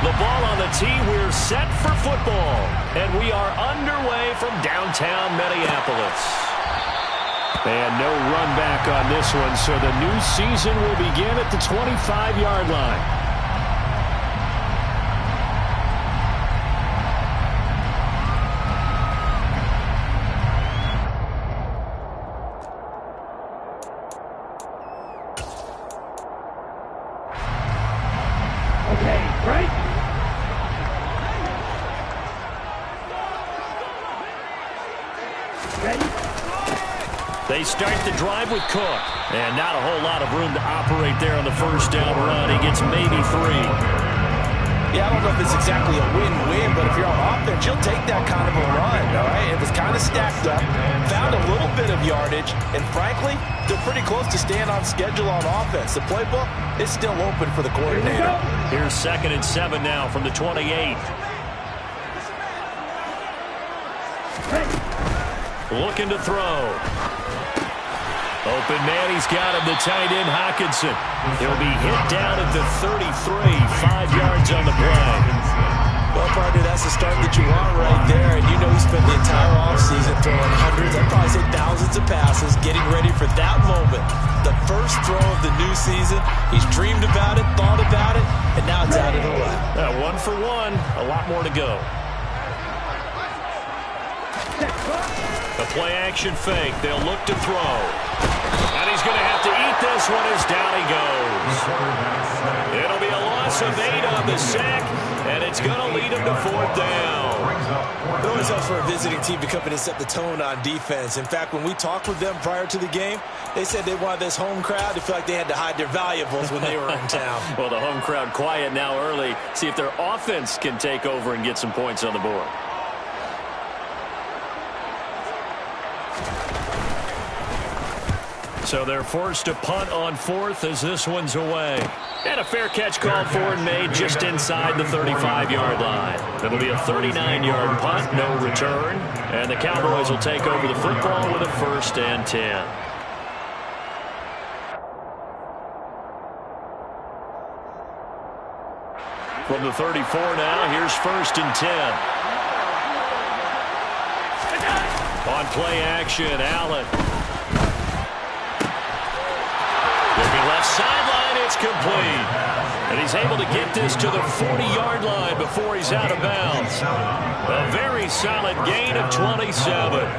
The ball on the tee. We're set for football. And we are underway from downtown Minneapolis. And no run back on this one, so the new season will begin at the 25-yard line. They start the drive with Cook. And not a whole lot of room to operate there on the first down run. He gets maybe 3. Yeah, I don't know if it's exactly a win-win, but if you're on offense, you'll take that kind of a run, all right? It was kind of stacked up, found a little bit of yardage, and frankly, they're pretty close to staying on schedule on offense. The playbook is still open for the coordinator. Here's 2nd and 7 now from the 28. Looking to throw. Open man, he's got him, the tight end, Hockenson. He'll be hit down at the 33, 5 yards on the play. Well, partner, that's the start that you want right there. And you know he spent the entire offseason throwing hundreds, I'd probably say thousands of passes, getting ready for that moment. The first throw of the new season. He's dreamed about it, thought about it, and now it's out of the lap. 1 for 1, a lot more to go. A play-action fake. They'll look to throw. And he's going to have to eat this one as down he goes. It'll be a loss of 8 on the sack, and it's going to lead him to 4th down. It always helps for a visiting team to come in and set the tone on defense. In fact, when we talked with them prior to the game, they said they wanted this home crowd to feel like they had to hide their valuables when they were in town. Well, the home crowd quiet now early. See if their offense can take over and get some points on the board. So they're forced to punt on 4th as this one's away. And a fair catch called for and made just inside the 35-yard line. It'll be a 39-yard punt, no return. And the Cowboys will take over the football with a 1st and 10. From the 34 now, here's 1st and 10. On play action, Allen. Looking left sideline, it's complete. And he's able to get this to the 40-yard line before he's out of bounds. A very solid gain of 27.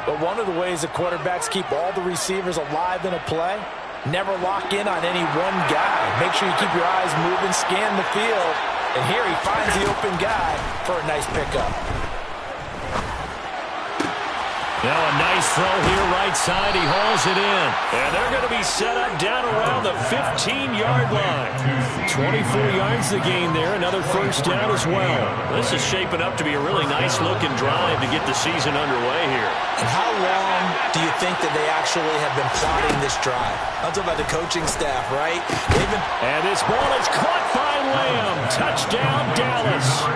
But one of the ways the quarterbacks keep all the receivers alive in a play, never lock in on any one guy. Make sure you keep your eyes moving, scan the field. And here he finds the open guy for a nice pickup. Now a nice throw here right side. He hauls it in. And they're going to be set up down around the 15-yard line. 24 yards the gain there. Another 1st down as well. This is shaping up to be a really nice-looking drive to get the season underway here. And how long do you think that they actually have been plotting this drive? I'm talking about the coaching staff, right? And this ball is caught by Lamb. Touchdown, Dallas.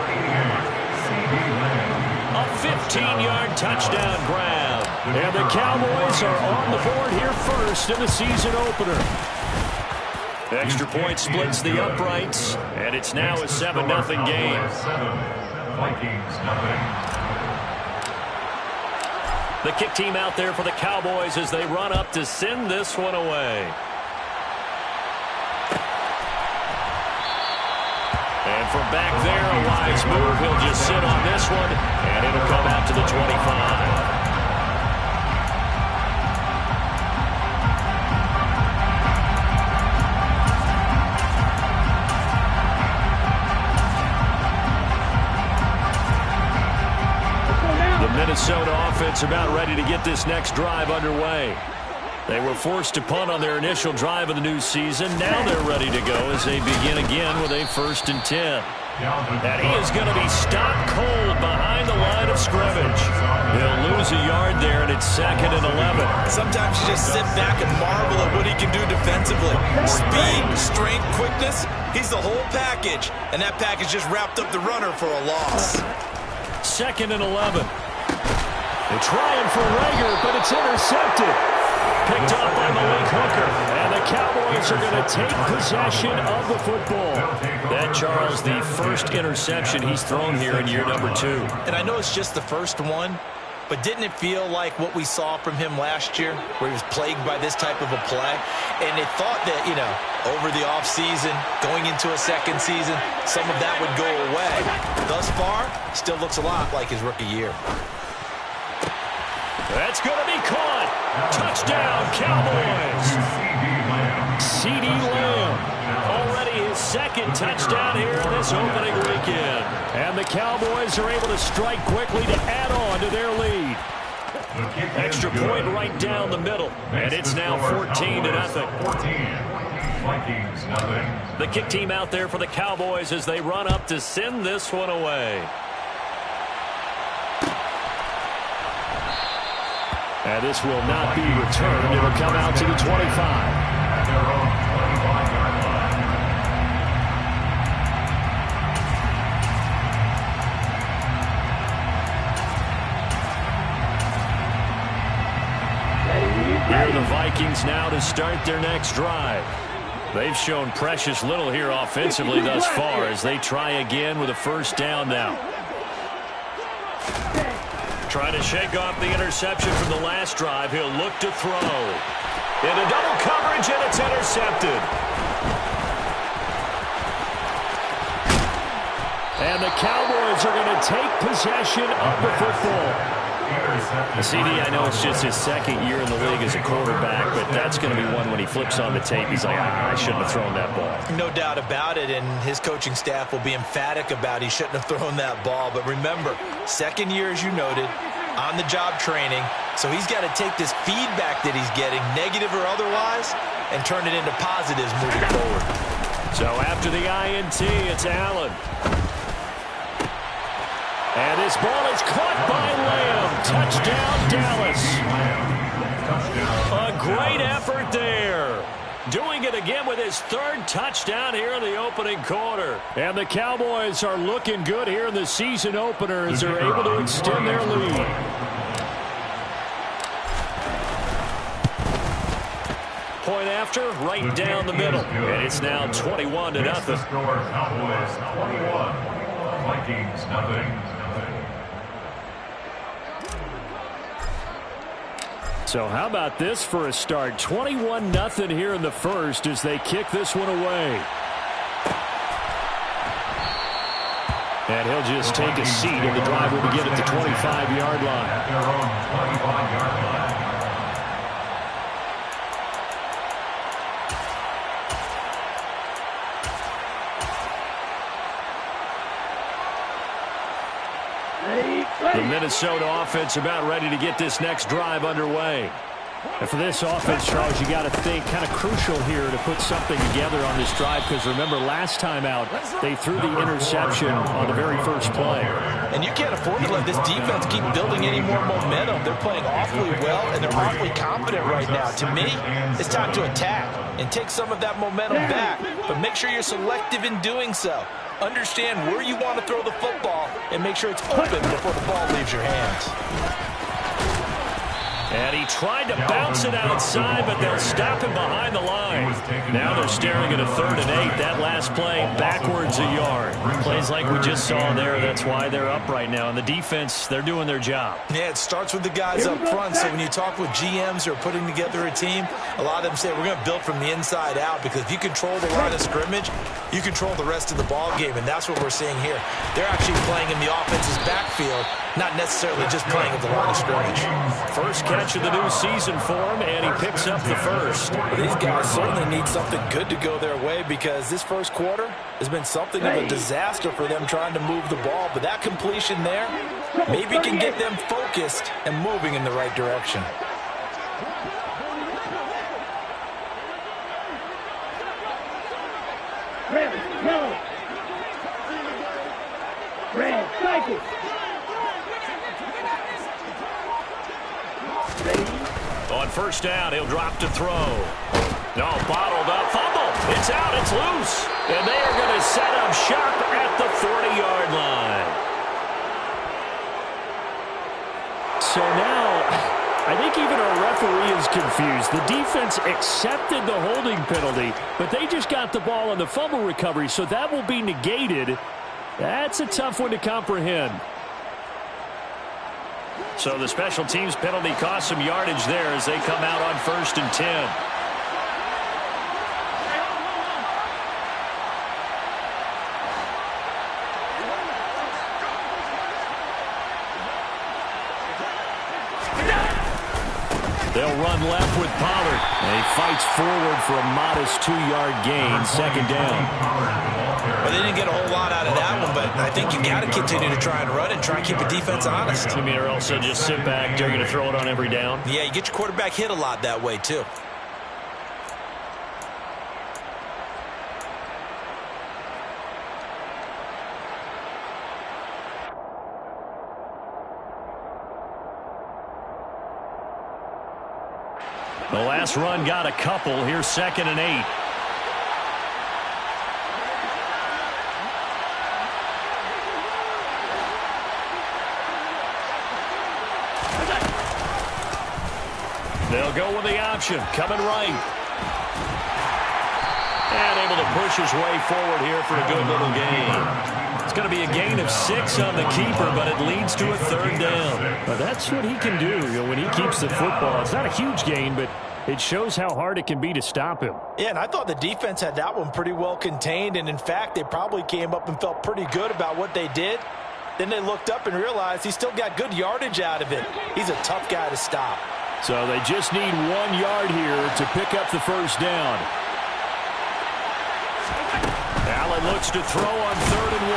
A 15-yard touchdown grab. And the Cowboys are on the board here first in the season opener. Extra point splits the uprights, and it's now a 7-0 game. Vikings, The kick team out there for the Cowboys as they run up to send this one away. And from back there, a wise move. He'll just sit on this one, and it'll come out to the 25. The Minnesota offense about ready to get this next drive underway. They were forced to punt on their initial drive of the new season. Now they're ready to go as they begin again with a 1st and 10. And he is going to be stopped cold behind the line of scrimmage. He'll lose a yard there, and it's 2nd and 11. Sometimes you just sit back and marvel at what he can do defensively. Speed, strength, quickness, he's the whole package. And that package just wrapped up the runner for a loss. 2nd and 11. They're trying for Rager, but it's intercepted. Picked up by Malik Hooker. And the Cowboys are going to take possession of the football. That, Charles, the first interception he's thrown here in year number 2. And I know it's just the first one, but didn't it feel like what we saw from him last year, where he was plagued by this type of a play? And it thought that, you know, over the offseason, going into a second season, some of that would go away. Thus far, still looks a lot like his rookie year. That's going to be caught. Touchdown, Cowboys. C.D. Lamb. Already his second touchdown here in this opening weekend. And the Cowboys are able to strike quickly to add on to their lead. Extra point right down the middle. And it's now 14-0. Vikings, nothing. The kick team out there for the Cowboys as they run up to send this one away. And this will not be returned. It'll come out to the 25. At their own 25-yard line. Here are the Vikings now to start their next drive. They've shown precious little here offensively thus far as they try again with a first down now. Trying to shake off the interception from the last drive. He'll look to throw. Into double coverage, and it's intercepted. And the Cowboys are going to take possession of the football. CD, I know it's just his second year in the league as a quarterback, but that's going to be one when he flips on the tape. He's like, I shouldn't have thrown that ball. No doubt about it, and his coaching staff will be emphatic about he shouldn't have thrown that ball. But remember, second year, as you noted, on-the-job training, so he's got to take this feedback that he's getting, negative or otherwise, and turn it into positives moving forward. So after the INT, it's Allen. And this ball is caught by Lamb. Touchdown, Dallas. A great effort there. Doing it again with his third touchdown here in the opening quarter. And the Cowboys are looking good here in the season opener as they're able to extend their lead. Point after, right down the middle. And it's now 21-0. Cowboys 21, Vikings nothing. So how about this for a start? 21-0 here in the first as they kick this one away. And he'll just take a seat, and the drive will begin at the 25-yard line. At their own 25-yard line. The Minnesota offense about ready to get this next drive underway. And for this offense, Charles, you got to think kind of crucial here to put something together on this drive, because remember last time out they threw the interception on the very first play. And you can't afford to let this defense keep building any more momentum. They're playing awfully well, and they're awfully confident right now. To me, it's time to attack and take some of that momentum back, but make sure you're selective in doing so. Understand where you want to throw the football and make sure it's open before the ball leaves your hands. And he tried to bounce it outside, but they'll stop him behind the line. Now they're staring at a 3rd and 8. That last play backwards a yard. Plays like we just saw there. That's why they're up right now. And the defense, they're doing their job. Yeah, it starts with the guys up front. So when you talk with GMs who are putting together a team, a lot of them say we're going to build from the inside out, because if you control the line of scrimmage, you control the rest of the ball game, and that's what we're seeing here. They're actually playing in the offense's backfield, not necessarily just playing at the line of scrimmage. First catch of the new season for him, and he picks up the first. These guys certainly need something good to go their way, because this first quarter has been something of a disaster for them trying to move the ball. But that completion there maybe can get them focused and moving in the right direction. On first down, he'll drop to throw. No, bottled up, fumble. It's out, it's loose. And they are going to set up shop at the 40-yard line. So now, I think even our referee is confused. The defense accepted the holding penalty, but they just got the ball on the fumble recovery, so that will be negated. That's a tough one to comprehend. So the special teams penalty cost some yardage there as they come out on 1st and 10. They'll run left with Pollard. And he fights forward for a modest 2-yard gain, 2nd down. Well, they didn't get a whole lot out of that one, but I think you got to continue to try and run and try and keep the defense honest. You mean, or else they'll just sit back, they're going to throw it on every down? Yeah, you get your quarterback hit a lot that way, too. The last run got a couple. Here's 2nd and 8. They'll go with the option. Coming right. And able to push his way forward here for a good little gain. It's going to be a gain of 6 on the keeper, but it leads to a 3rd down. Well, that's what he can do, when he keeps the football. It's not a huge gain, but it shows how hard it can be to stop him. Yeah, and I thought the defense had that one pretty well contained, and in fact, they probably came up and felt pretty good about what they did. Then they looked up and realized he still got good yardage out of it. He's a tough guy to stop. So they just need 1 yard here to pick up the 1st down. Allen looks to throw on 3rd and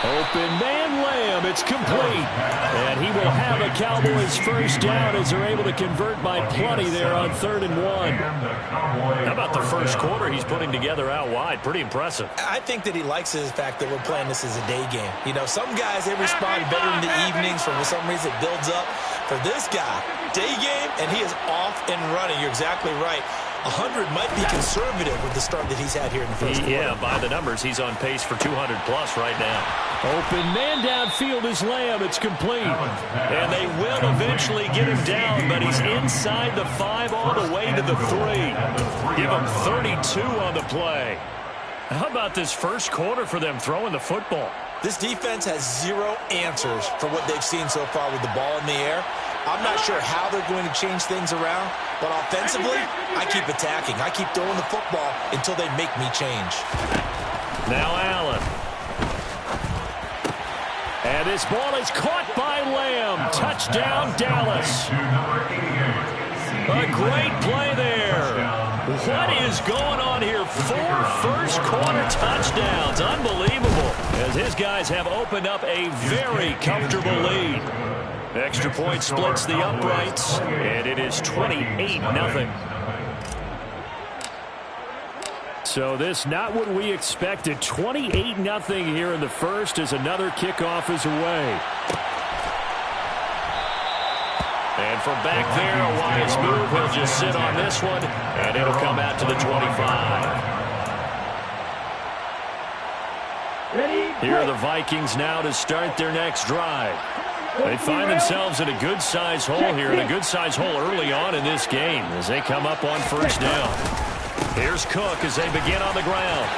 1. Open man Lamb. It's complete. And he will have a Cowboys 1st down as they're able to convert by plenty there on 3rd and 1. How about the first quarter he's putting together out wide? Pretty impressive. I think that he likes the fact that we're playing this as a day game. You know, some guys, they respond better in the evenings. For some reason, it builds up. For this guy, day game, and he is off and running. You're exactly right. 100 might be conservative with the start that he's had here in the first quarter. Yeah, by the numbers, he's on pace for 200-plus right now. Open man downfield is Lamb. It's complete. And they will eventually get him down, but he's inside the 5 all the way to the 3. Give him 32 on the play. How about this first quarter for them throwing the football? This defense has 0 answers for what they've seen so far with the ball in the air. I'm not sure how they're going to change things around, but offensively, I keep attacking. I keep throwing the football until they make me change. Now Allen. And this ball is caught by Lamb. Touchdown, Dallas. A great play there. What is going on here? 4 first-quarter touchdowns. Unbelievable. As his guys have opened up a very comfortable lead. Extra point splits the uprights, and it is 28-0. So this not what we expected. 28-0 here in the first as another kickoff is away. And from back there, a wise move. He'll just sit on this one, and it'll come out to the 25. Here are the Vikings now to start their next drive. They find themselves in a good-sized hole here, and a good-sized hole early on in this game as they come up on 1st down. Here's Cook as they begin on the ground.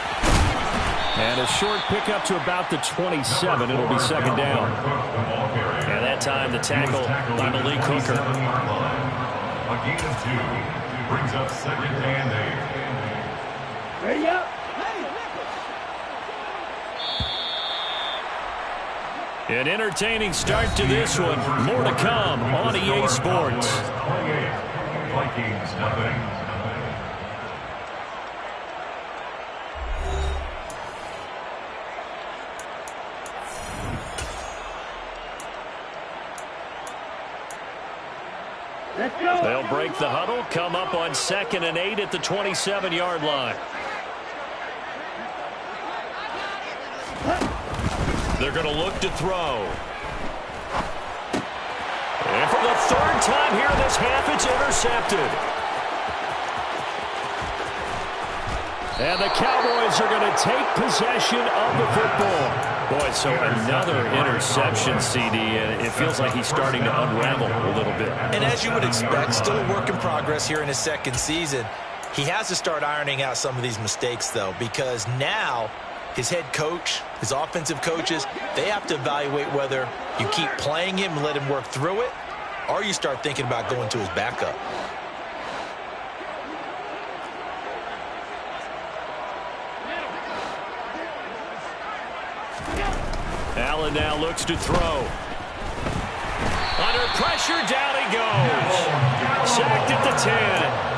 And a short pickup to about the 27. It'll be 2nd down. And that time the tackle by Malik Hooker. A gain of 2 brings up 2nd and 8. Ready up. An entertaining start to this one. More to come on EA Sports. Vikings nothing. Let's go. They'll break the huddle, come up on 2nd and 8 at the 27-yard line. They're going to look to throw. And for the 3rd time here in this half, it's intercepted. And the Cowboys are going to take possession of the football. Boy, so another interception, CD, and it feels like he's starting to unravel a little bit. And as you would expect, still a work in progress here in his second season. He has to start ironing out some of these mistakes, though, because now his head coach, his offensive coaches, they have to evaluate whether you keep playing him and let him work through it, or you start thinking about going to his backup. Allen now looks to throw. Under pressure, down he goes. Sacked at the 10.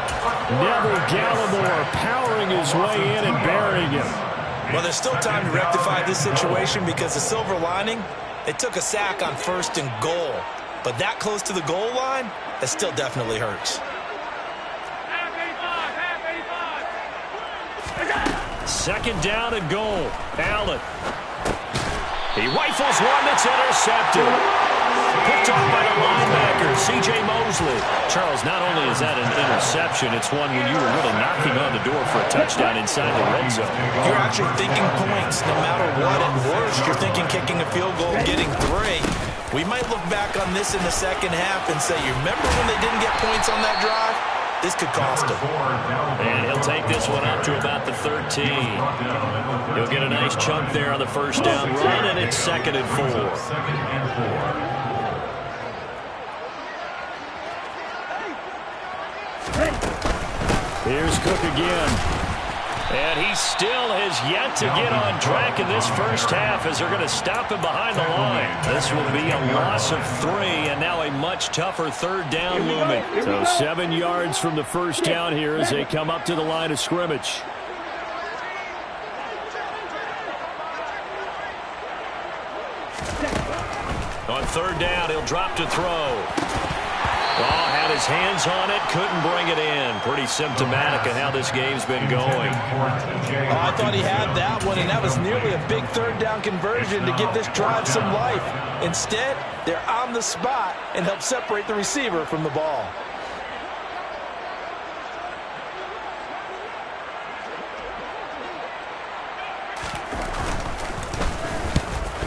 Neville Gallimore powering his way in and burying him. Well, there's still time to rectify this situation because the silver lining, they took a sack on 1st and goal. But that close to the goal line, that still definitely hurts. Second down and goal. Allen. He rifles one that's intercepted. Picked off by the linebacker, C.J. Mosley. Charles, not only is that an interception, it's one when you were really knocking on the door for a touchdown inside the red zone. You're actually thinking points no matter what. At worst, you're thinking kicking a field goal, getting 3. We might look back on this in the second half and say, you remember when they didn't get points on that drive? This could cost him. And he'll take this one up to about the 13. He'll get a nice chunk there on the first down run, and it's 2nd and 4. Here's Cook again. And he still has yet to get on track in this first half as they're going to stop him behind the line. This will be a loss of 3, and now a much tougher 3rd down looming. So 7 yards from the first down here as they come up to the line of scrimmage. On 3rd down, he'll drop to throw. Oh, had his hands on it, couldn't bring it in. Pretty symptomatic of how this game's been going. Oh, I thought he had that one, and that was nearly a big 3rd down conversion to give this drive some life. Instead, they're on the spot and help separate the receiver from the ball.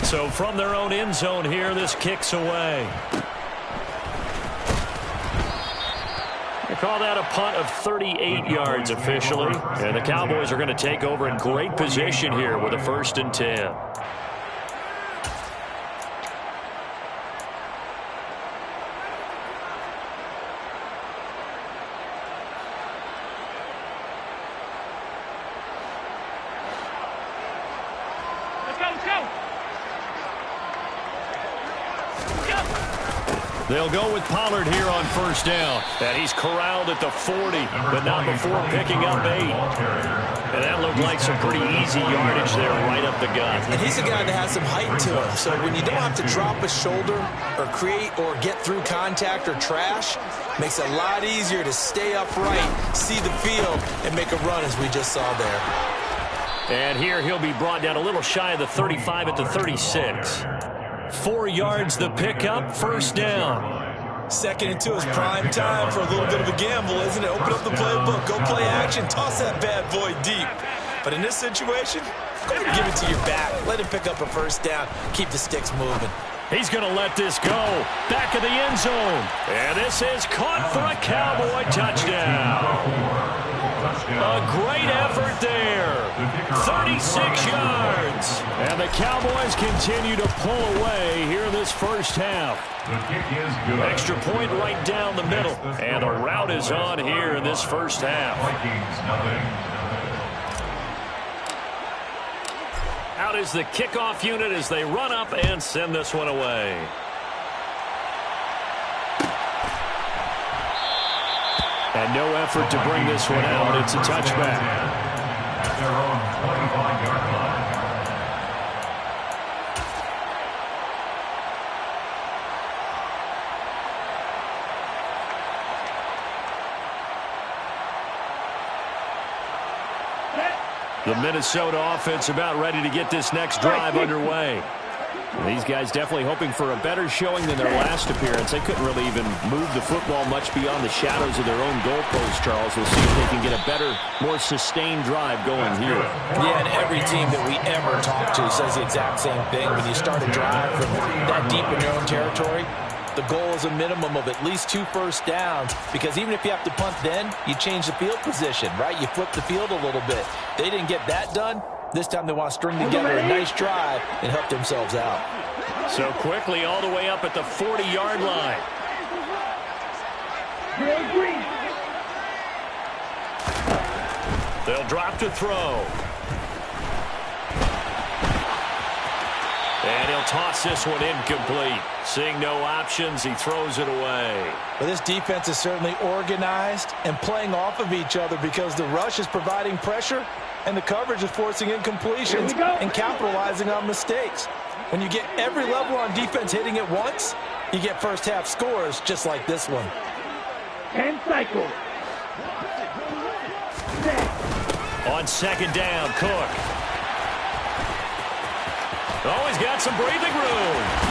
So from their own end zone here, this kicks away. They call that a punt of 38 yards officially. And the Cowboys are going to take over in great position here with a 1st and 10. They'll go with Pollard here on 1st down. And he's corralled at the 40, but not before picking up 8. And that looked like some pretty easy yardage there right up the gut. And he's a guy that has some height to him. So when you don't have to drop a shoulder or create or get through contact or trash, makes it a lot easier to stay upright, see the field, and make a run as we just saw there. And here he'll be brought down a little shy of the 35 at the 36. 4 yards the pickup, 1st down. 2nd and 2 is prime time for a little bit of a gamble, isn't it? Open up the playbook, go play action, toss that bad boy deep. But in this situation, go ahead and give it to your back. Let him pick up a 1st down, keep the sticks moving. He's going to let this go. Back of the end zone. And this is caught for a Cowboy touchdown. A great effort there. 36 yards. And the Cowboys continue to pull away here in this first half. The kick is good. Extra point right down the middle. And the route is on here in this first half. Vikings, nothing. Out is the kickoff unit as they run up and send this one away. And no effort to bring this one out. It's a touchback. At their own 25-yard line. The Minnesota offense about ready to get this next drive underway. These guys definitely hoping for a better showing than their last appearance. They couldn't really even move the football much beyond the shadows of their own goalpost, Charles. We'll see if they can get a better, more sustained drive going here. Yeah, and every team that we ever talk to says the exact same thing. When you start a drive from that deep in your own territory, the goal is a minimum of at least 2 first downs, because even if you have to punt then, you change the field position, right? You flip the field a little bit. They didn't get that done. This time they want to string together a nice drive and help themselves out. So quickly all the way up at the 40-yard line. They'll drop to throw. And he'll toss this one incomplete. Seeing no options, he throws it away. Well, this defense is certainly organized and playing off of each other, because the rush is providing pressure and the coverage is forcing incompletions and capitalizing on mistakes. When you get every level on defense hitting at once, you get first half scores just like this one. 10 cycles. On second down, Cook. Oh, he's got some breathing room.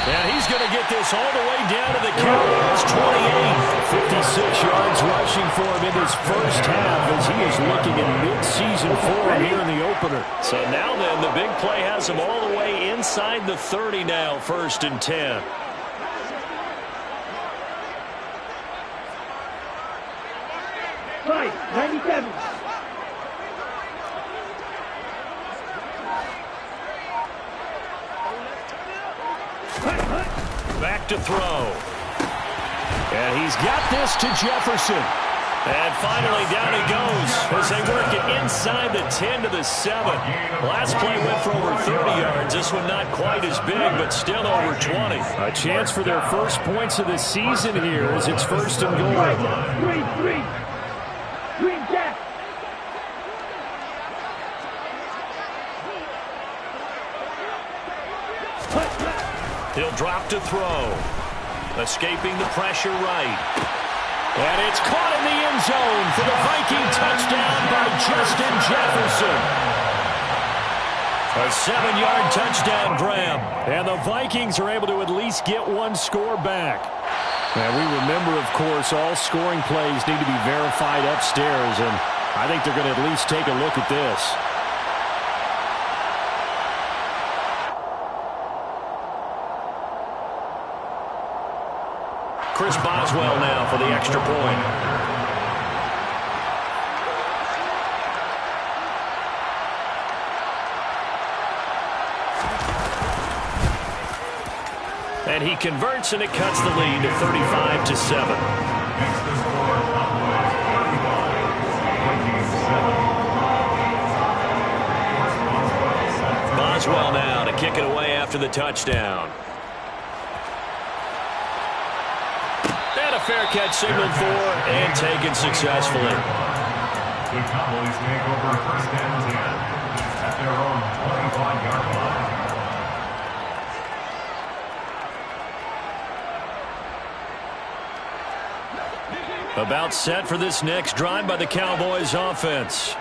And he's going to get this all the way down to the Cowboys' 28. 56 yards rushing for him in his first half, as he is looking in mid-season form here in the opener. So now then, the big play has him all the way inside the 30 now, 1st and 10. Right, 97. Back to throw. And he's got this to Jefferson. And finally down he goes as they work it inside the 10 to the 7. Last play went for over 30 yards. This one not quite as big, but still over 20. A chance for their first points of the season here as it's 1st and goal. 3. Green Jack. He'll drop to throw. Escaping the pressure right. And it's caught in the end zone for the Viking touchdown by Justin Jefferson. A 7-yard touchdown grab. And the Vikings are able to at least get one score back. And we remember, of course, all scoring plays need to be verified upstairs. And I think they're going to at least take a look at this. Chris Boswell now for the extra point. And he converts, and it cuts the lead to 35 to 7. Next to score, Cowboys 31, Vikings 7. Boswell now to kick it away after the touchdown. Fair catch signaled for and taken successfully. The Cowboys take over 1st and 10 at their own 25-yard line. About set for this next drive by the Cowboys offense.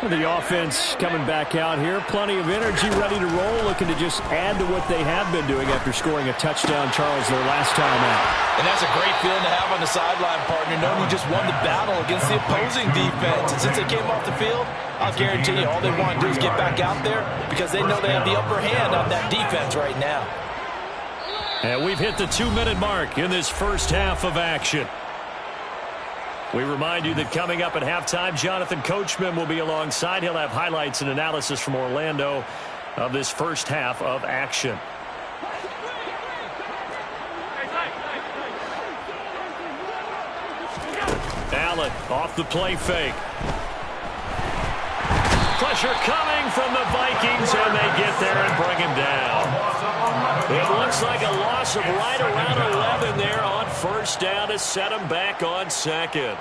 The offense coming back out here. Plenty of energy, ready to roll, looking to just add to what they have been doing after scoring a touchdown, Charles, their last time out. And that's a great feeling to have on the sideline, partner, knowing you just won the battle against the opposing defense. And since they came off the field, I'll guarantee you all they want to do is get back out there, because they know they have the upper hand on that defense right now. And we've hit the 2-minute mark in this first half of action. We remind you that coming up at halftime, Jonathan Coachman will be alongside. He'll have highlights and analysis from Orlando of this first half of action. Allen off the play fake. Pressure coming from the Vikings, and they get there and bring him down. It looks like a loss of right around 11 there on 1st down to set him back on 2nd.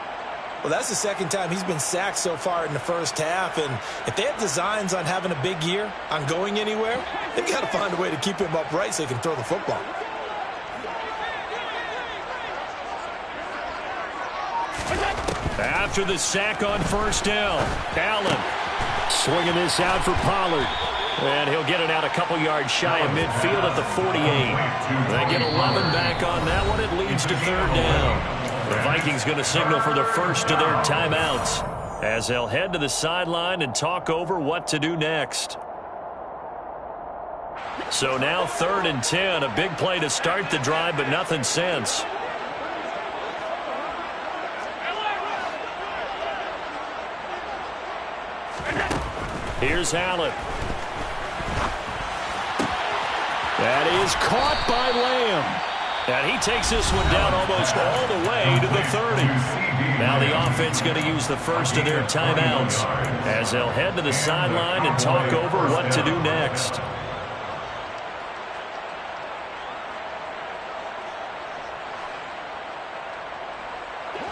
Well, that's the 2nd time he's been sacked so far in the first half, and if they have designs on having a big year, on going anywhere, they've got to find a way to keep him upright so he can throw the football. After the sack on 1st down, Allen swinging this out for Pollard. And he'll get it out a couple yards shy of midfield at the 48. They get 11 back on that one. It leads to third down. The Vikings going to signal for the first of their timeouts as they'll head to the sideline and talk over what to do next. So now 3rd and 10. A big play to start the drive, but nothing since. Here's Allen. That is caught by Lamb. And he takes this one down almost all the way to the 30. Now the offense going to use the first of their timeouts as they'll head to the sideline and talk over what to do next.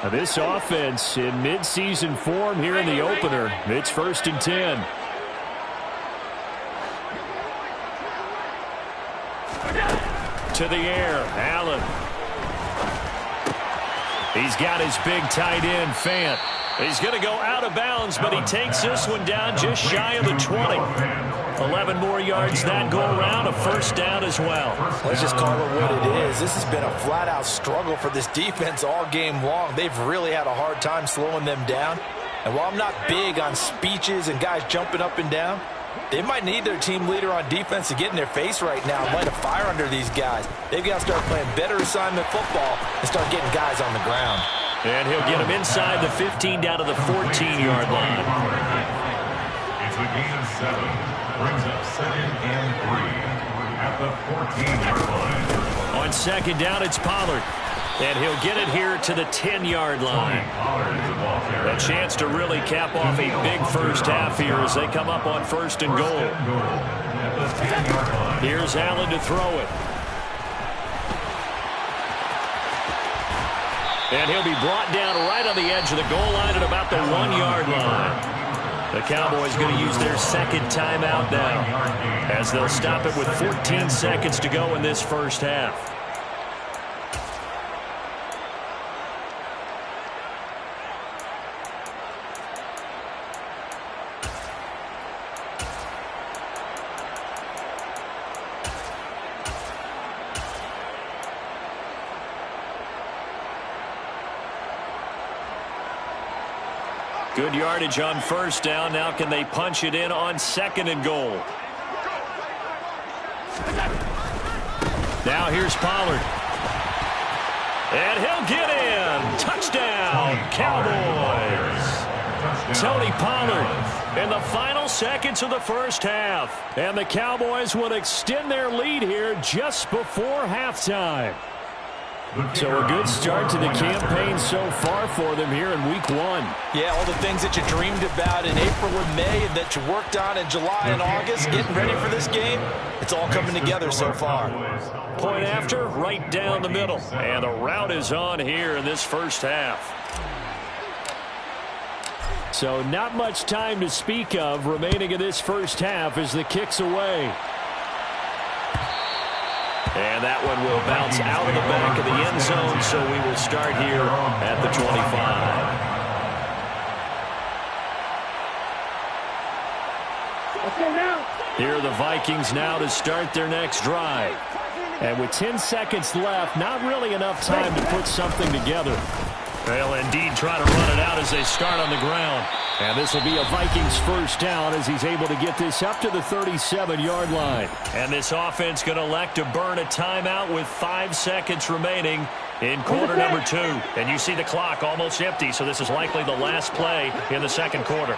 Now this offense in midseason form here in the opener. It's 1st and 10. To the air, Allen. He's got his big tight end, Fant. He's going to go out of bounds, but he takes this one down just shy of the 20. 11 more yards that go around, a first down as well. Let's just call it what it is. This has been a flat-out struggle for this defense all game long. They've really had a hard time slowing them down. And while I'm not big on speeches and guys jumping up and down, they might need their team leader on defense to get in their face right now and light a fire under these guys. They've got to start playing better assignment football and start getting guys on the ground. And he'll get him inside the 15 down to the 14-yard line. It's a gain of 7. Brings up 2nd and 3 at the 14-yard line. On 2nd down, it's Pollard. And he'll get it here to the 10-yard line. A chance to really cap off a big first half here as they come up on 1st and goal. Here's Allen to throw it. And he'll be brought down right on the edge of the goal line at about the 1-yard line. The Cowboys going to use their 2nd timeout now as they'll stop it with 14 seconds to go in this first half. Good yardage on 1st down. Now can they punch it in on 2nd and goal? Now here's Pollard. And he'll get in. Touchdown, Cowboys. Tony Pollard in the final seconds of the first half. And the Cowboys will extend their lead here just before halftime. So a good start to the campaign so far for them here in week 1. Yeah, all the things that you dreamed about in April and May and that you worked on in July and August, getting ready for this game, it's all coming together so far. Point after, right down the middle. And the route is on here in this first half. So not much time to speak of remaining in this first half as the kick's away. And that one will bounce out of the back of the end zone, so we will start here at the 25. Here are the Vikings now to start their next drive. And with 10 seconds left, not really enough time to put something together. They'll indeed try to run it out as they start on the ground. And this will be a Vikings first down as he's able to get this up to the 37-yard line. And this offense going to elect to burn a timeout with 5 seconds remaining in quarter number 2. And you see the clock almost empty, so this is likely the last play in the second quarter.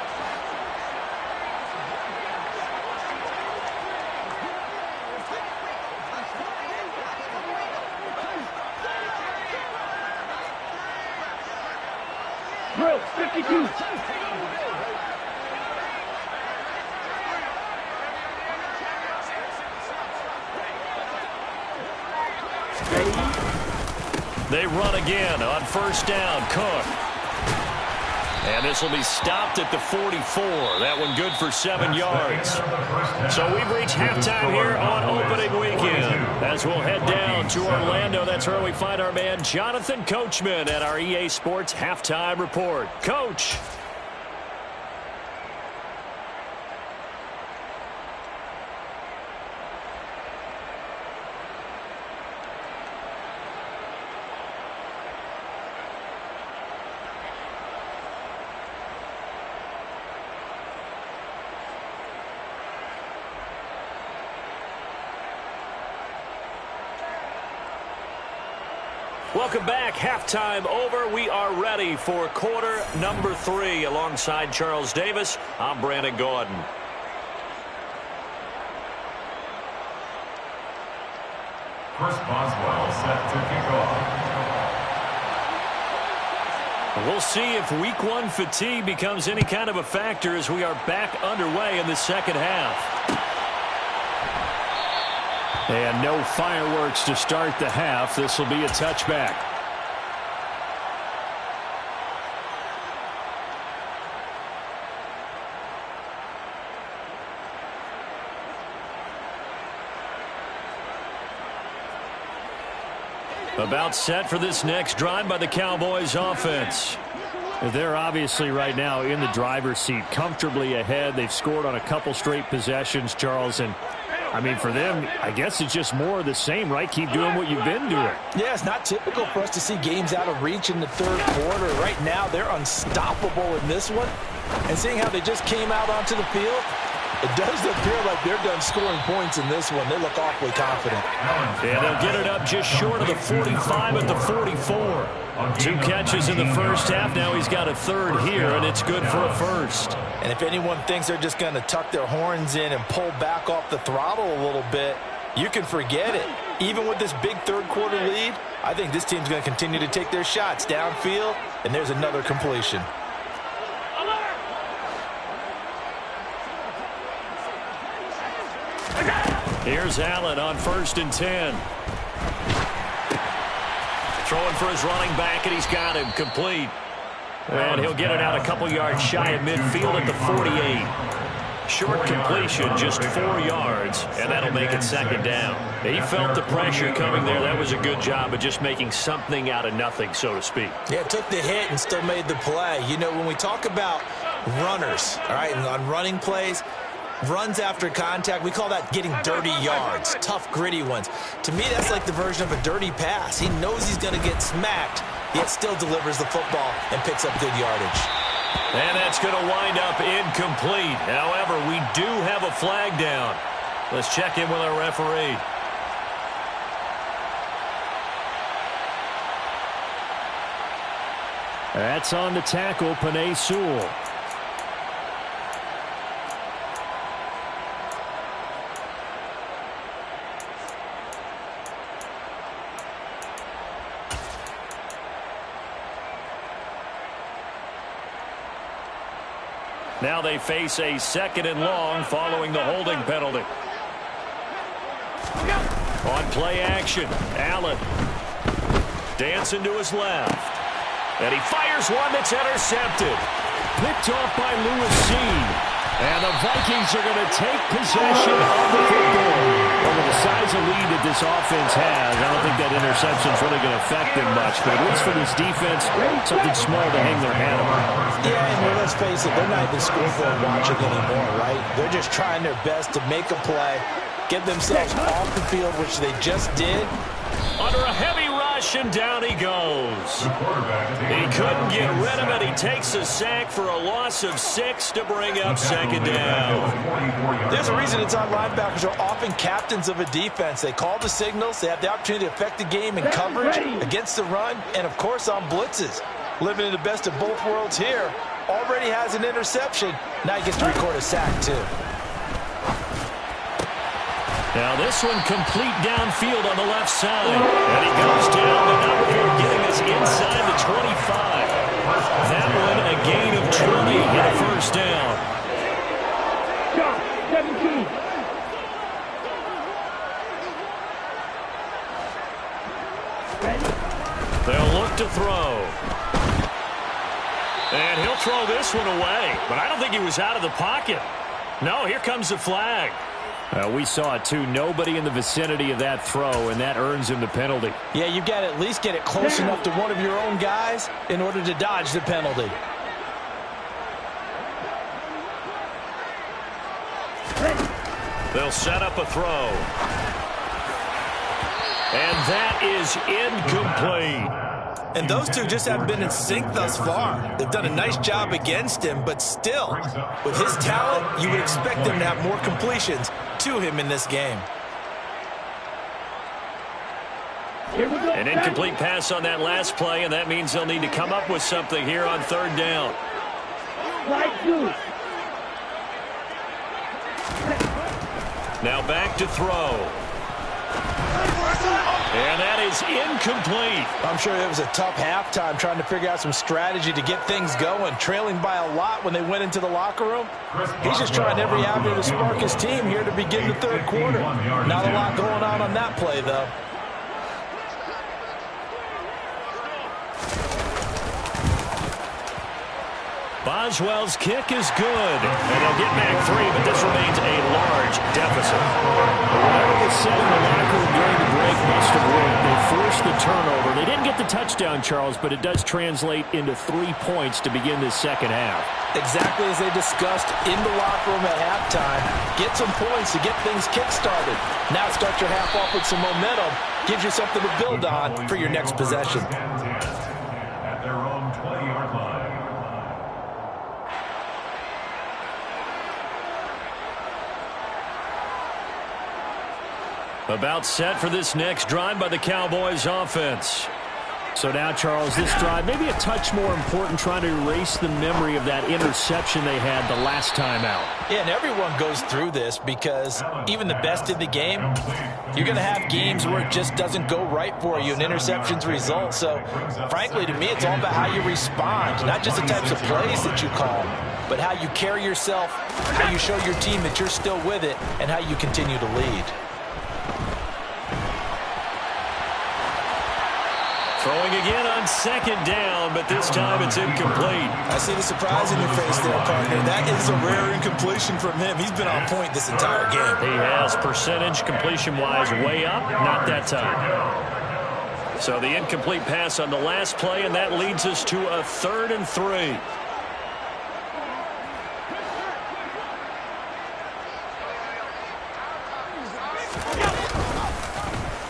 Drill 52. They run again on first down. Cook. And this will be stopped at the 44. That one good for 7 yards. So we've reached halftime here on opening weekend. As we'll head down to Orlando, that's where we find our man Jonathan Coachman at our EA Sports Halftime Report. Coach. Welcome back. Halftime over. We are ready for quarter number 3. Alongside Charles Davis, I'm Brandon Gordon. Chris Boswell set to kick off. We'll see if week 1 fatigue becomes any kind of a factor as we are back underway in the second half. And no fireworks to start the half. This will be a touchback. About set for this next drive by the Cowboys offense. They're obviously right now in the driver's seat, comfortably ahead. They've scored on a couple straight possessions, Charles, and I mean, for them, I guess it's just more of the same, right? Keep doing what you've been doing. Yeah, it's not typical for us to see games out of reach in the third quarter. Right now, they're unstoppable in this one. And seeing how they just came out onto the field, it does appear like they're done scoring points in this one. They look awfully confident. And they'll get it up just short of the 45 at the 44. 2 catches in the first half. Now he's got a third here, and it's good for a first. And if anyone thinks they're just going to tuck their horns in and pull back off the throttle a little bit, you can forget it. Even with this big third quarter lead, I think this team's going to continue to take their shots downfield, and there's another completion. Here's Allen on 1st and 10. Throwing for his running back, and he's got him complete. And he'll get it out a couple yards shy of midfield at the 48. Short completion, just 4 yards, and that'll make it second down. He felt the pressure coming there. That was a good job of just making something out of nothing, so to speak. Yeah, took the hit and still made the play. You know, when we talk about runners, all right, and on running plays, runs after contact, we call that getting dirty yards, tough, gritty ones. To me, that's like the version of a dirty pass. He knows he's going to get smacked, yet still delivers the football and picks up good yardage. And that's going to wind up incomplete. However, we do have a flag down. Let's check in with our referee. That's on the tackle, Penei Sewell. Now they face a 2nd and long following the holding penalty. On play action, Allen dancing to his left. And he fires one that's intercepted. Picked off by Lewis Seen. And the Vikings are going to take possession of the football. Well, with the size of lead that this offense has, I don't think that interception is really going to affect them much. But at least for this defense, something small to hang their hat on. Yeah, and let's face it, they're not even scoreboard watching anymore, right? They're just trying their best to make a play, get themselves off the field, which they just did. Under a heavy rush, and down he goes. He couldn't get rid of it. He takes a sack for a loss of 6 to bring up second down. There's a reason inside linebackers are often captains of a defense. They call the signals. They have the opportunity to affect the game in coverage, against the run, and, of course, on blitzes. Living in the best of both worlds here. Already has an interception. Now he gets to record a sack, too. Now this one complete downfield on the left side. And he goes down, but not before getting us inside the 25. That one a gain of 20 and a first down. 17. They'll look to throw. And he'll throw this one away. But I don't think he was out of the pocket. No, here comes the flag. We saw it, too. Nobody in the vicinity of that throw, and that earns him the penalty. Yeah, you've got to at least get it close enough to one of your own guys in order to dodge the penalty. They'll set up a throw. And that is incomplete. And those two just haven't been in sync thus far. They've done a nice job against him, but still, with his talent, you would expect them to have more completions to him in this game. An incomplete pass on that last play, and that means they'll need to come up with something here on third down. Now back to throw. And that is incomplete. I'm sure it was a tough halftime trying to figure out some strategy to get things going, trailing by a lot when they went into the locker room. He's just trying every avenue to spark his team here to begin the third quarter. Not a lot going on that play, though. Boswell's kick is good. And they'll get back 3, but this remains a large deficit. Whatever was said in the locker room during the break must have worked. They forced the turnover. They didn't get the touchdown, Charles, but it does translate into 3 points to begin this second half. Exactly as they discussed in the locker room at halftime. Get some points to get things kick-started. Now start your half off with some momentum. Gives you something to build on for your next possession. At their own 20-yard line. About set for this next drive by the Cowboys offense. So now, Charles, this drive maybe a touch more important, trying to erase the memory of that interception they had the last time out. Yeah, and everyone goes through this because even the best in the game, you're going to have games where it just doesn't go right for you and interceptions result. So, frankly, to me, it's all about how you respond, not just the types of plays that you call, but how you carry yourself, how you show your team that you're still with it, and how you continue to lead. Throwing again on second down, but this time it's incomplete. I see the surprise in your face there, partner. That is a rare incompletion from him. He's been on point this entire game. He has percentage completion-wise way up, not that time. So the incomplete pass on the last play, and that leads us to a 3rd and 3.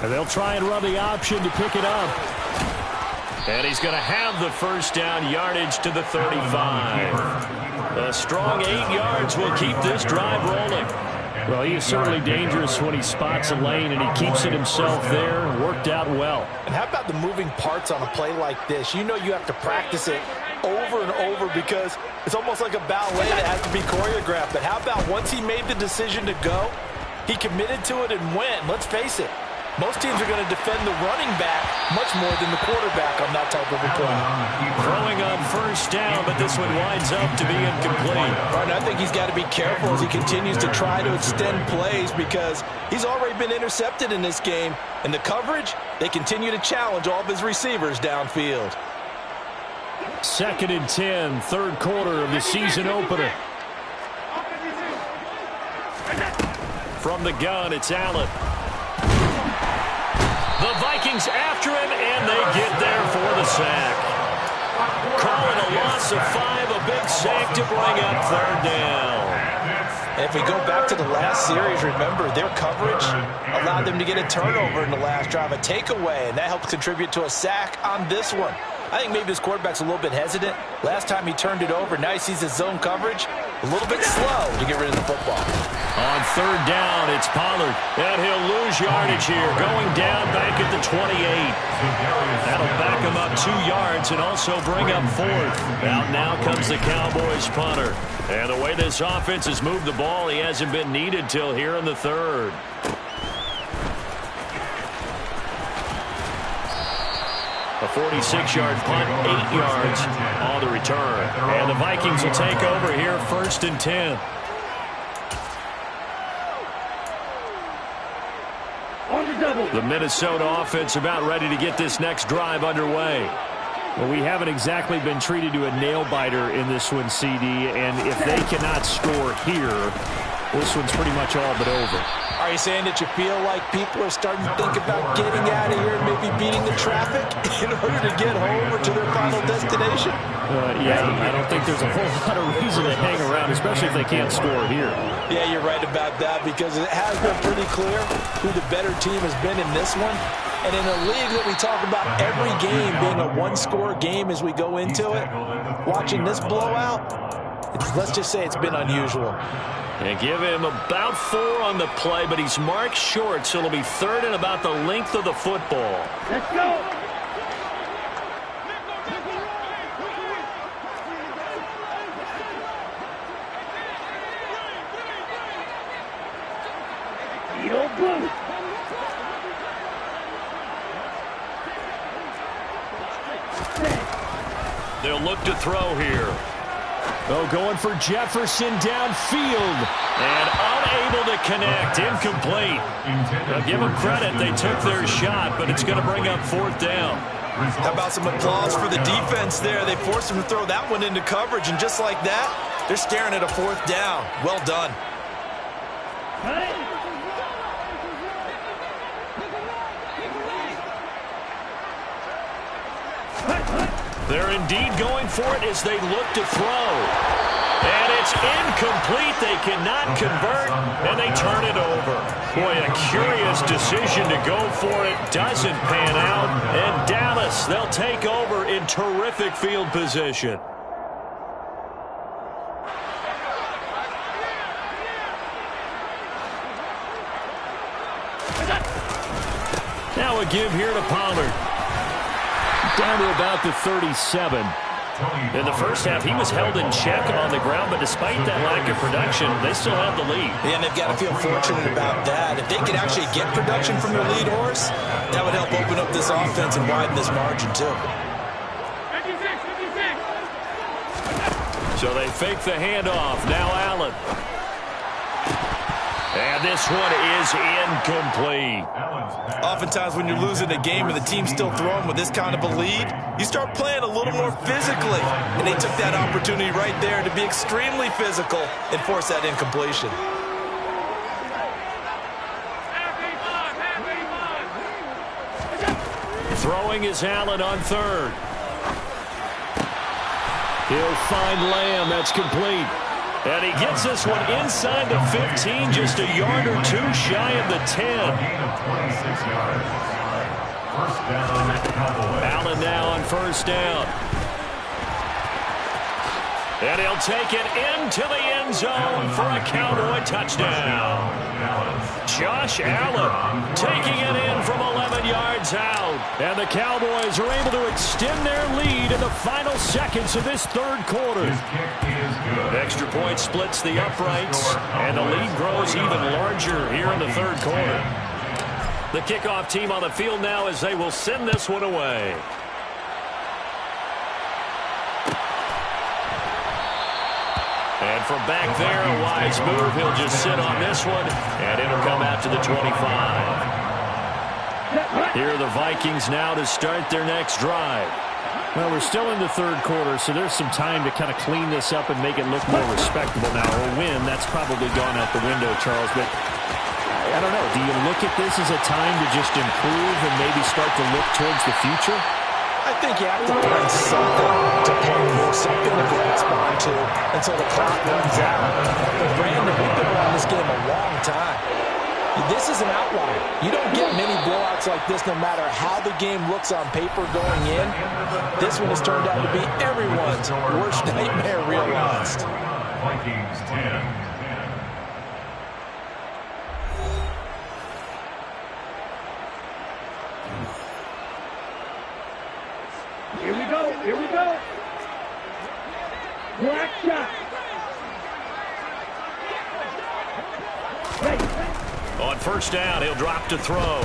And they'll try and run the option to pick it up. And he's going to have the first down, yardage to the 35. A strong 8 yards will keep this drive rolling. Well, he is certainly dangerous when he spots a lane, and he keeps it himself there. Worked out well. And how about the moving parts on a play like this? You know you have to practice it over and over because it's almost like a ballet that has to be choreographed. But how about once he made the decision to go, he committed to it and went. Let's face it. Most teams are going to defend the running back much more than the quarterback on that type of a play. Throwing on first down, but this one winds up to be incomplete. Right, I think he's got to be careful as he continues to try to extend plays because he's already been intercepted in this game. And the coverage, they continue to challenge all of his receivers downfield. 2nd and 10, third quarter of the season opener. From the gun, it's Allen. The Vikings after him, and they get there for the sack. Call it a loss of 5, a big sack to bring up 3rd down. If we go back to the last series, remember, their coverage allowed them to get a turnover in the last drive, a takeaway, and that helps contribute to a sack on this one. I think maybe this quarterback's a little bit hesitant. Last time he turned it over, now he sees his zone coverage a little bit slow to get rid of the football. On 3rd down, it's Pollard, and he'll lose yardage here, going down back at the 28. That'll back him up 2 yards and also bring up 4th. Out now comes the Cowboys punter. And the way this offense has moved the ball, he hasn't been needed till here in the 3rd. A 46-yard punt, 8 yards on the return. And the Vikings will take over here 1st and 10. The Minnesota offense about ready to get this next drive underway. Well, we haven't exactly been treated to a nail-biter in this one, CD, and if they cannot score here, this one's pretty much all but over. Are you saying that you feel like people are starting to think about getting out of here and maybe beating the traffic in order to get home or to their final destination? Yeah, I don't think there's a whole lot of reason to hang around, especially if they can't score here. Yeah, you're right about that because it has been pretty clear who the better team has been in this one. And in a league that we talk about every game being a one-score game as we go into it, watching this blowout, Let's just say it's been unusual. And give him about 4 on the play, but he's marked short, so it'll be 3rd and about the length of the football. Let's go. They'll look to throw here. Oh, going for Jefferson downfield. And unable to connect. Incomplete. Now, give them credit. They took their shot, but it's going to bring up 4th down. How about some applause for the defense there? They forced him to throw that one into coverage, and just like that, they're staring at a 4th down. Well done. They're indeed going for it as they look to throw. And it's incomplete. They cannot convert, and they turn it over. Boy, a curious decision to go for it. Doesn't pan out. And Dallas, they'll take over in terrific field position. Now a give here to Pollard. Down to about the 37. In the first half, he was held in check on the ground, but despite that lack of production, they still have the lead. Yeah, and they've got to feel fortunate about that. If they could actually get production from their lead horse, that would help open up this offense and widen this margin, too. 56. So they fake the handoff. Now Allen. And this one is incomplete. Oftentimes when you're losing a game and the team's still throwing with this kind of a lead, you start playing a little more physically. And they took that opportunity right there to be extremely physical and force that incompletion. Throwing is Allen on 3rd. He'll find Lamb. That's complete. And he gets this one inside the 15, just a yard or 2 shy of the 10. Allen now on 1st down. And he'll take it into the end zone for a Cowboy touchdown. Josh Allen taking it in from 11 yards out. And the Cowboys are able to extend their lead in the final seconds of this 3rd quarter. Extra point splits the uprights, and the lead grows even larger here in the 3rd quarter. The kickoff team on the field now as they will send this one away. And from back there, a wise move. He'll just sit on this one, and it'll come out to the 25. Here are the Vikings now to start their next drive. Well, we're still in the 3rd quarter, so there's some time to kind of clean this up and make it look more respectable now. A win, that's probably gone out the window, Charles, but I don't know. Do you look at this as a time to just improve and maybe start to look towards the future? I think you have to find something to play for, something to grasp onto until the clock runs out. But Brandon, we've been around this game a long time. This is an outlier. You don't get many blowouts like this no matter how the game looks on paper going in. This one has turned out to be everyone's worst nightmare realized. Vikings 10. Here we go. Here we go. Black shot. On 1st down, he'll drop to throw.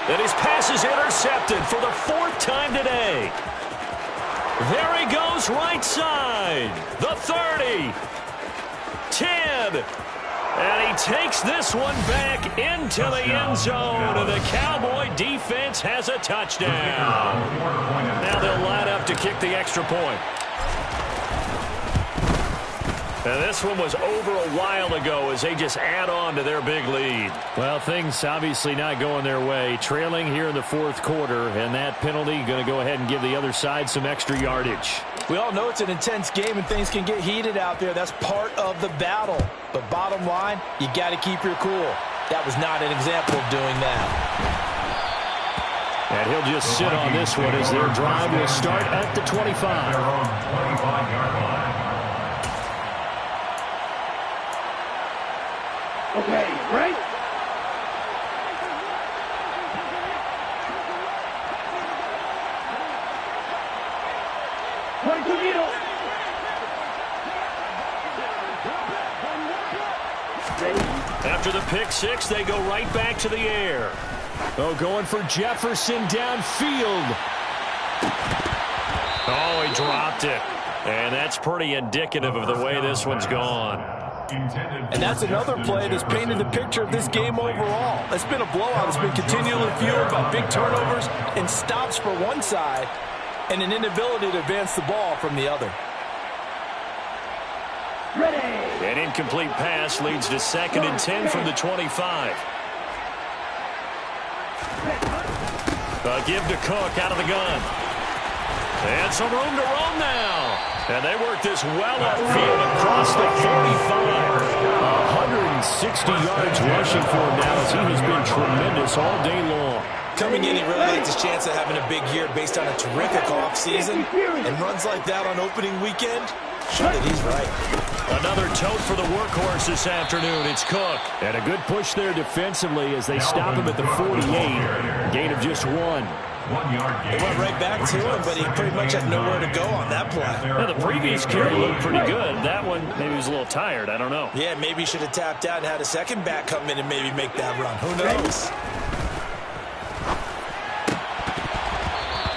And his pass is intercepted for the 4th time today. There he goes right side. The 30. 10. And he takes this one back into the end zone. And the Cowboy defense has a touchdown. Now they'll line up to kick the extra point. And this one was over a while ago as they just add on to their big lead. Well, things obviously not going their way. Trailing here in the 4th quarter, and that penalty going to go ahead and give the other side some extra yardage. We all know it's an intense game and things can get heated out there. That's part of the battle. But bottom line, you got to keep your cool. That was not an example of doing that. And he'll just sit on this one as their drive will start at the 25. Okay, right? After the pick six, they go right back to the air. Oh, going for Jefferson downfield. Oh, he dropped it. And that's pretty indicative of the way this one's gone. And that's another play that's painted the picture of this game overall. It's been a blowout. It's been continually fueled by big turnovers and stops for one side and an inability to advance the ball from the other. Ready. An incomplete pass leads to 2nd and 10 from the 25. A give to Cook out of the gun. And some room to roam now. And they work this well upfield across the 45. 160 yards rushing for him now as he has been tremendous all day long. Coming in, he really likes his chance of having a big year based on a terrific offseason. And runs like that on opening weekend, show that he's right. Another tote for the workhorse this afternoon. It's Cook. And a good push there defensively as they stop him at the 48. Gain of just 1. 1 yard gain. It went right back to him, but he pretty much had nowhere to go on that play. Well, the previous carry looked pretty good. That one, maybe he was a little tired. I don't know. Yeah, maybe he should have tapped out and had a second back come in and maybe make that run. Who knows?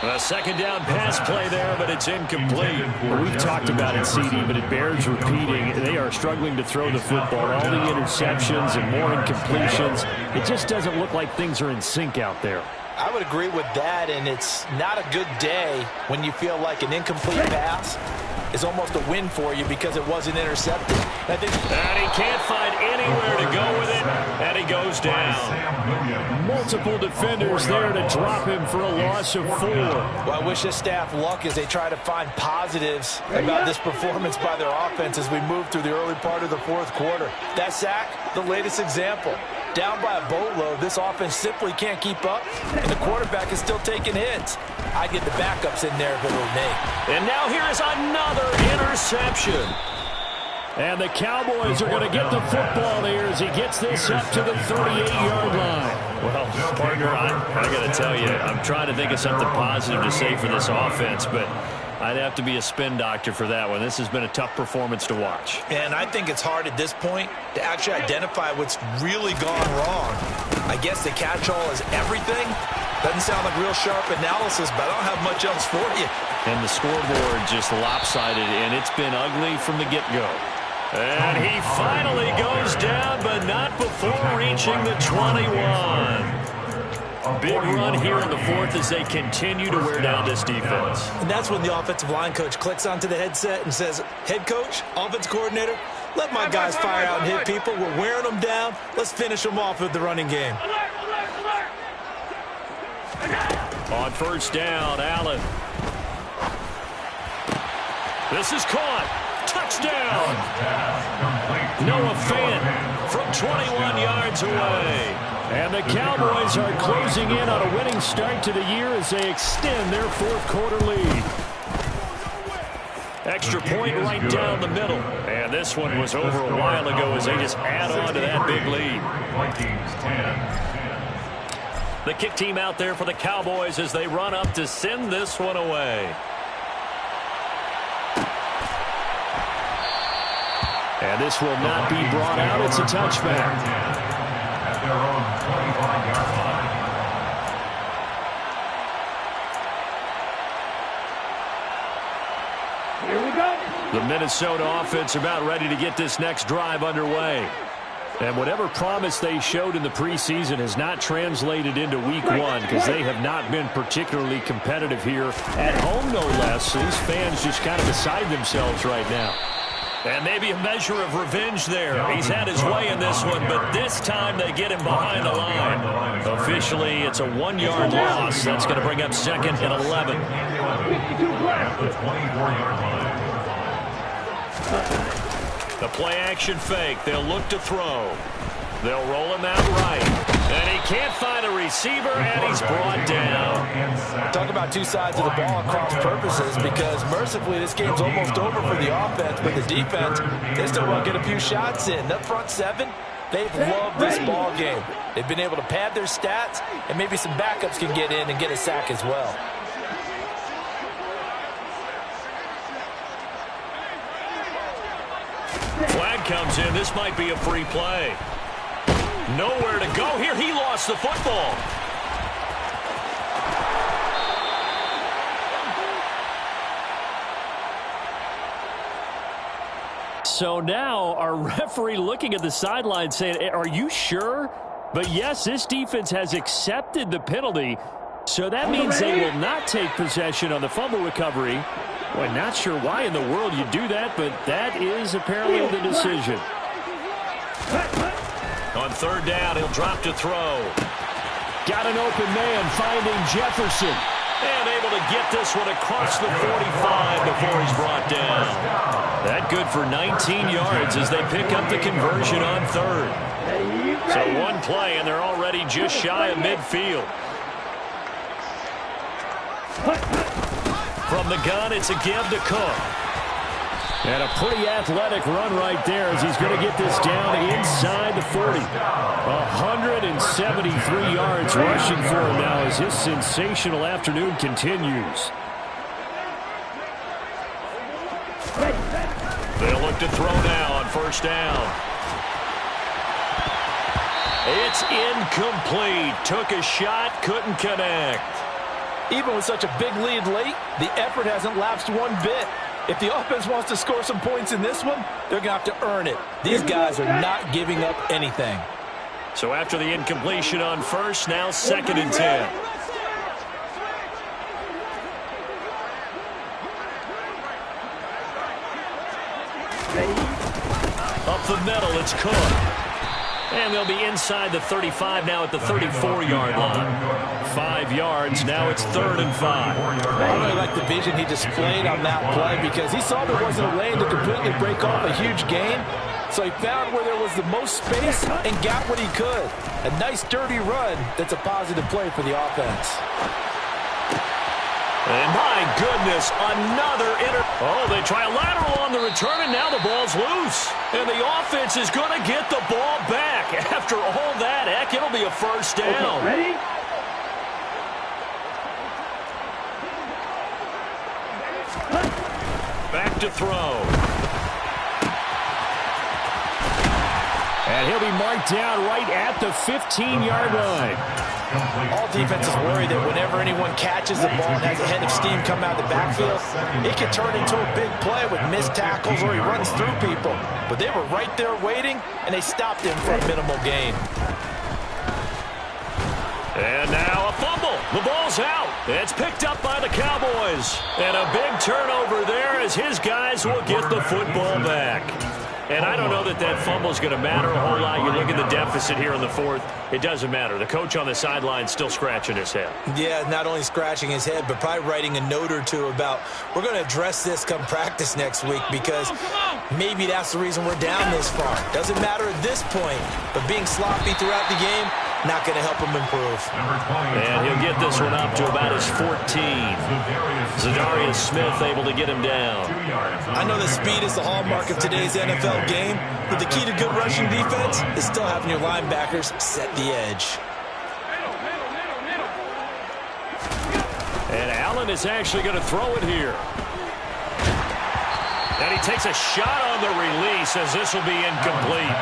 A second down pass play there, but it's incomplete. Well, we've talked about it, CD, but it bears repeating. They are struggling to throw the football. All the interceptions and more incompletions. It just doesn't look like things are in sync out there. I would agree with that, and it's not a good day when you feel like an incomplete pass is almost a win for you because it wasn't intercepted. And he can't find anywhere to go with it, and he goes down. Multiple defenders there to drop him for a loss of 4. Well, I wish this staff luck as they try to find positives about this performance by their offense as we move through the early part of the fourth quarter. That sack, the latest example. Down by a boatload, this offense simply can't keep up, and the quarterback is still taking hits. I'd get the backups in there if it were me. And now here is another interception. And the Cowboys are going to get the football here as he gets this up to the 38-yard line. Well, partner, I got to tell you, I'm trying to think of something positive to say for this offense, but I'd have to be a spin doctor for that one. This has been a tough performance to watch. And I think it's hard at this point to actually identify what's really gone wrong. I guess the catch-all is everything. Doesn't sound like real sharp analysis, but I don't have much else for you. And the scoreboard just lopsided, and it's been ugly from the get-go. And he finally goes down, but not before reaching the 21. Big run here in the fourth as they continue to wear down this defense. And that's when the offensive line coach clicks onto the headset and says, head coach, offense coordinator, let my guys fire out and hit people. We're wearing them down. Let's finish them off with the running game. On first down, Allen. This is caught. Touchdown. Noah Fant from 21 yards away. And the Cowboys are closing in on a winning start to the year as they extend their fourth quarter lead. Extra point right down the middle. And this one was over a while ago as they just add on to that big lead. The kick team out there for the Cowboys as they run up to send this one away. And this will not be brought out. It's a touchback. At their own 25-yard line. Here we go. The Minnesota offense about ready to get this next drive underway. And whatever promise they showed in the preseason has not translated into week one because they have not been particularly competitive here at home, no less. These fans just kind of beside themselves right now. And maybe a measure of revenge there. He's had his way in this one, but this time they get him behind the line. Officially, it's a 1-yard loss. That's going to bring up second and 11. At the 24-yard line. The play-action fake. They'll look to throw. They'll roll him out right. And he can't find a receiver, and he's brought down. Talk about two sides of the ball at cross purposes because mercifully this game's almost over for the offense, but the defense, they still want to get a few shots in. That front seven, They've loved this ball game. They've been able to pad their stats, and maybe some backups can get in and get a sack as well. Flag comes in. This might be a free play. Nowhere to go here. He lost the football. So now our referee looking at the sideline saying, are you sure? But yes, this defense has accepted the penalty. So that means they will not take possession on the fumble recovery. Well, not sure why in the world you do that, but that is apparently the decision. On third down, he'll drop to throw. Got an open man finding Jefferson. And able to get this one across the 45 before he's brought down. That good for 19 yards as they pick up the conversion on third. So one play, and they're already just shy of midfield. From the gun, it's a give to Cook. And a pretty athletic run right there as he's going to get this down inside the 40. 173 yards rushing for him now as his sensational afternoon continues. They'll look to throw now on first down. It's incomplete. Took a shot, couldn't connect. Even with such a big lead late, the effort hasn't lapsed one bit. If the offense wants to score some points in this one, they're going to have to earn it. These guys are not giving up anything. So after the incompletion on first, now 2nd and 10. Up the middle, it's Cook. And they'll be inside the 35 now at the 34-yard line. 5 yards, now it's 3rd and 5. I really like the vision he displayed on that play because he saw there wasn't a lane to completely break off a huge gain. So he found where there was the most space and got what he could. A nice, dirty run that's a positive play for the offense. And my goodness, another Oh, they try a lateral on the return, and now the ball's loose. And the offense is going to get the ball back. After all that, heck, it'll be a first down. Ready? Back to throw. And he'll be marked down right at the 15-yard line. All defenses worry that whenever anyone catches the ball and has a head of steam come out of the backfield, it can turn into a big play with missed tackles or he runs through people. But they were right there waiting, and they stopped him for a minimal gain. And now a fumble. The ball's out. It's picked up by the Cowboys. And a big turnover there as his guys will get the football back. And I don't know that that fumble is going to matter a whole lot. You look at the deficit here in the 4th. It doesn't matter. The coach on the sideline still scratching his head. Yeah, not only scratching his head, but probably writing a note or two about we're going to address this come practice next week because maybe that's the reason we're down this far. Doesn't matter at this point, but being sloppy throughout the game, not going to help him improve. And he'll get this one up to about his 14. Zadarius Smith able to get him down. I know that speed is the hallmark of today's NFL game, but the key to good rushing defense is still having your linebackers set the edge. And Allen is actually going to throw it here. And he takes a shot on the release as this will be incomplete.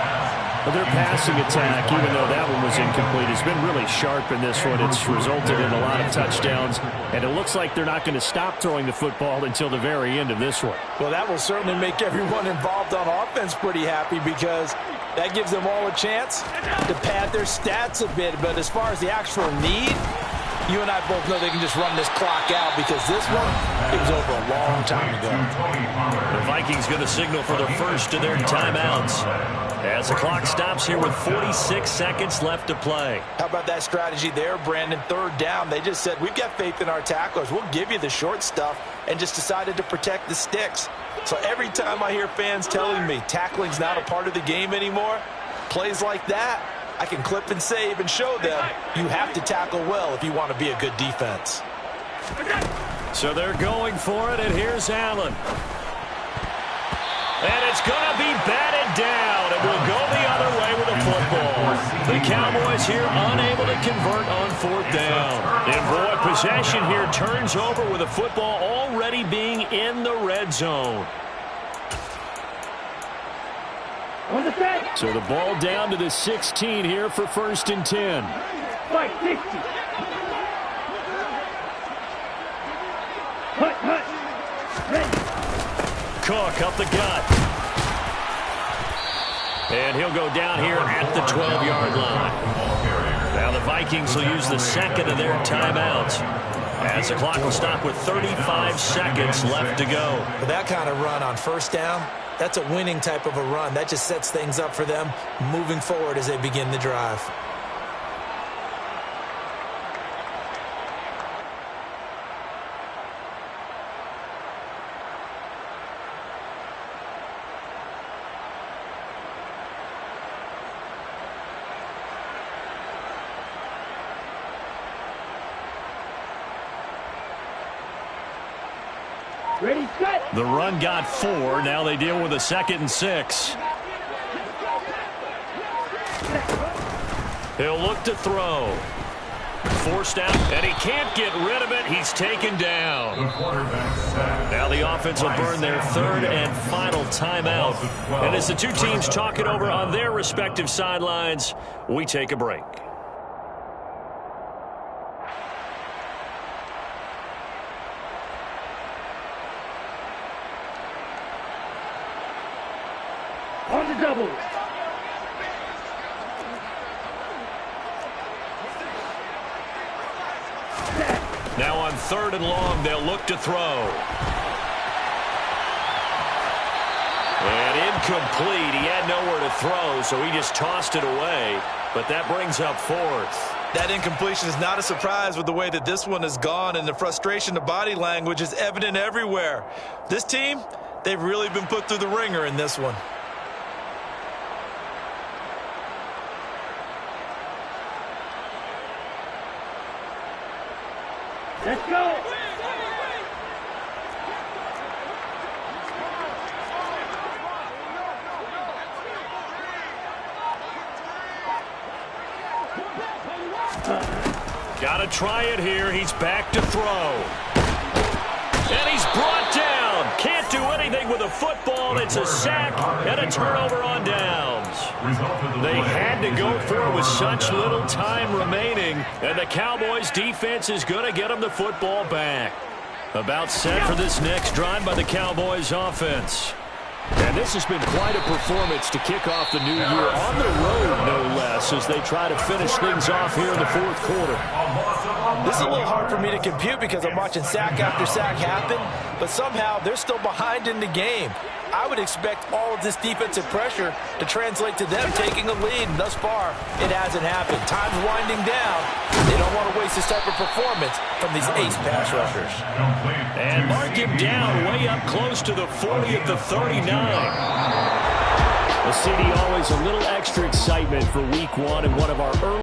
But their passing attack, even though that one was incomplete, has been really sharp in this one. It's resulted in a lot of touchdowns, and it looks like they're not going to stop throwing the football until the very end of this one. Well, that will certainly make everyone involved on offense pretty happy because that gives them all a chance to pad their stats a bit. But as far as the actual need, you and I both know they can just run this clock out because this one, it was over a long time ago. The Vikings going to signal for the first of their timeouts as the clock stops here with 46 seconds left to play. How about that strategy there, Brandon? 3rd down, they just said, we've got faith in our tacklers. We'll give you the short stuff, and just decided to protect the sticks. So every time I hear fans telling me tackling's not a part of the game anymore, plays like that, I can clip and save and show them you have to tackle well if you want to be a good defense. So they're going for it, and here's Allen. And it's going to be batted down, and we'll go the other way with a football. The Cowboys here unable to convert on 4th down. And boy, possession here turns over with the football already being in the red zone. On the set. So the ball down to the 16 here for 1st and 10. Fight 60. Hut. Ready. Cook up the gut. And he'll go down here at the 12-yard line. Now the Vikings will use the second of their timeouts, as the clock will stop with 35 seconds left to go. For that kind of run on 1st down, that's a winning type of a run. That just sets things up for them moving forward as they begin the drive. Ready, set. The run got 4. Now they deal with a 2nd and 6. He'll look to throw. Forced out, and he can't get rid of it. He's taken down. Now the offense will burn their 3rd and final timeout. And as the two teams talk it over on their respective sidelines, we take a break. On the double. Now on 3rd and long, they'll look to throw. And incomplete. He had nowhere to throw, so he just tossed it away. But that brings up 4th. That incompletion is not a surprise with the way that this one has gone, and the frustration of body language is evident everywhere. This team, they've really been put through the ringer in this one. Let's go. Got to try it here. He's back to throw. And he's brought down. Can't do anything with a football. It's a sack and a turnover on downs. They had to go for it with such little time remaining, and the Cowboys defense is going to get them the football back. About set for this next drive by the Cowboys offense. And this has been quite a performance to kick off the new year on the road, no less, as they try to finish things off here in the 4th quarter. This is a little hard for me to compute because I'm watching sack after sack happen, but somehow they're still behind in the game. I would expect all of this defensive pressure to translate to them taking a lead, and thus far, it hasn't happened. Time's winding down. They don't want to waste this type of performance from these ace pass rushers. And mark him down way up close to the 40 at the 39. Well, CD, always a little extra excitement for week 1 and one of our early